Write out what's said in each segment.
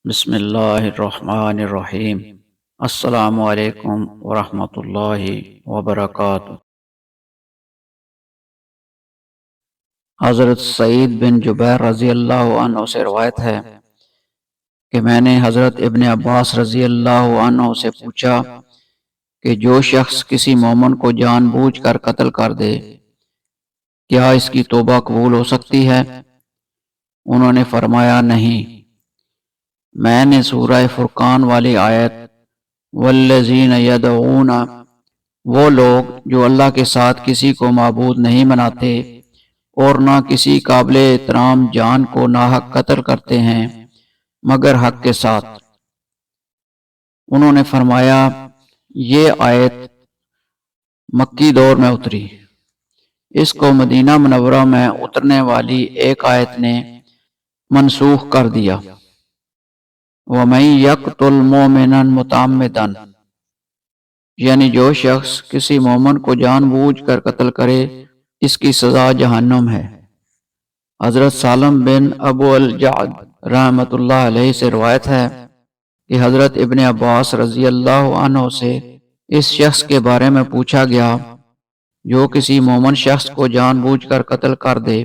بسم اللہ الرحمن الرحیم۔ السلام علیکم ورحمۃ اللہ وبرکاتہ۔ حضرت سعید بن جبیر رضی اللہ عنہ سے روایت ہے کہ میں نے حضرت ابن عباس رضی اللہ عنہ سے پوچھا کہ جو شخص کسی مومن کو جان بوجھ کر قتل کر دے کیا اس کی توبہ قبول ہو سکتی ہے؟ انہوں نے فرمایا نہیں۔ میں نے سورہ فرقان والی آیت والذین یدعون، وہ لوگ جو اللہ کے ساتھ کسی کو معبود نہیں مناتے اور نہ کسی قابل احترام جان کو ناحق قتل کرتے ہیں مگر حق کے ساتھ، انہوں نے فرمایا یہ آیت مکی دور میں اتری، اس کو مدینہ منورہ میں اترنے والی ایک آیت نے منسوخ کر دیا۔ وَمَن يَقْتُلْ مُؤْمِنًا مُتَعَمِّدًا، یعنی جو شخص کسی مومن کو جان بوجھ کر قتل کرے اس کی سزا جہنم ہے۔ حضرت سالم بن ابو الجعد رحمۃ اللہ علیہ سے روایت ہے کہ حضرت ابن عباس رضی اللہ عنہ سے اس شخص کے بارے میں پوچھا گیا جو کسی مومن شخص کو جان بوجھ کر قتل کر دے،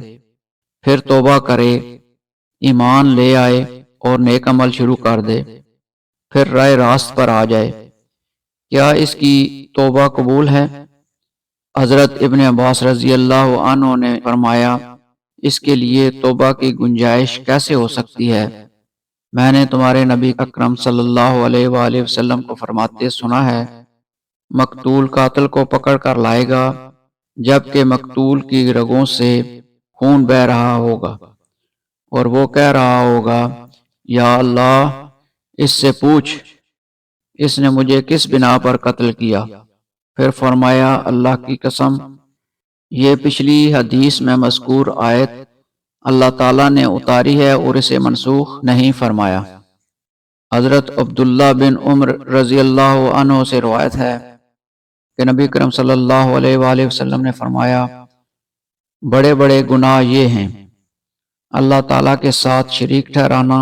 پھر توبہ کرے، ایمان لے آئے اور نیک عمل شروع کر دے، پھر راہ راست پر آ جائے، کیا اس کی توبہ قبول ہے؟ حضرت ابن عباس رضی اللہ عنہ نے فرمایا اس کے لیے توبہ کی گنجائش کیسے ہو سکتی ہے؟ میں نے تمہارے نبی اکرم صلی اللہ علیہ وآلہ وسلم کو فرماتے سنا ہے مقتول قاتل کو پکڑ کر لائے گا جبکہ مقتول کی رگوں سے خون بہہ رہا ہوگا، اور وہ کہہ رہا ہوگا یا اللہ اس سے پوچھ اس نے مجھے کس بنا پر قتل کیا؟ پھر فرمایا اللہ کی قسم یہ پچھلی حدیث میں مذکور آیت اللہ تعالیٰ نے اتاری ہے اور اسے منسوخ نہیں فرمایا۔ حضرت عبداللہ بن عمر رضی اللہ عنہ سے روایت ہے کہ نبی کرم صلی اللہ علیہ وآلہ وسلم نے فرمایا بڑے بڑے گناہ یہ ہیں اللہ تعالیٰ کے ساتھ شریک ٹھہرانا،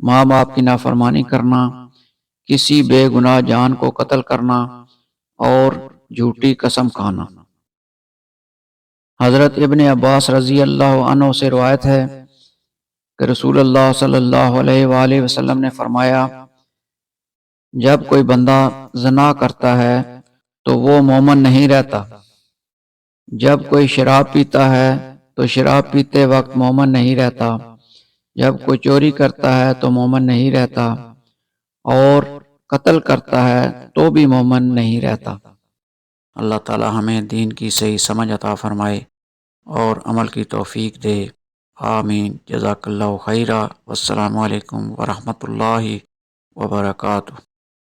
ماں باپ کی نافرمانی کرنا، کسی بے گناہ جان کو قتل کرنا اور جھوٹی قسم کھانا۔ حضرت ابن عباس رضی اللہ عنہ سے روایت ہے کہ رسول اللہ صلی اللہ علیہ وآلہ وسلم نے فرمایا جب کوئی بندہ زنا کرتا ہے تو وہ مومن نہیں رہتا، جب کوئی شراب پیتا ہے تو شراب پیتے وقت مومن نہیں رہتا، جب کوئی چوری کرتا ہے تو مومن نہیں رہتا، اور قتل کرتا ہے تو بھی مومن نہیں رہتا۔ اللہ تعالی ہمیں دین کی صحیح سمجھ عطا فرمائے اور عمل کی توفیق دے، آمین۔ جزاک اللہ خیرہ، والسلام علیکم ورحمۃ اللہ وبرکاتہ۔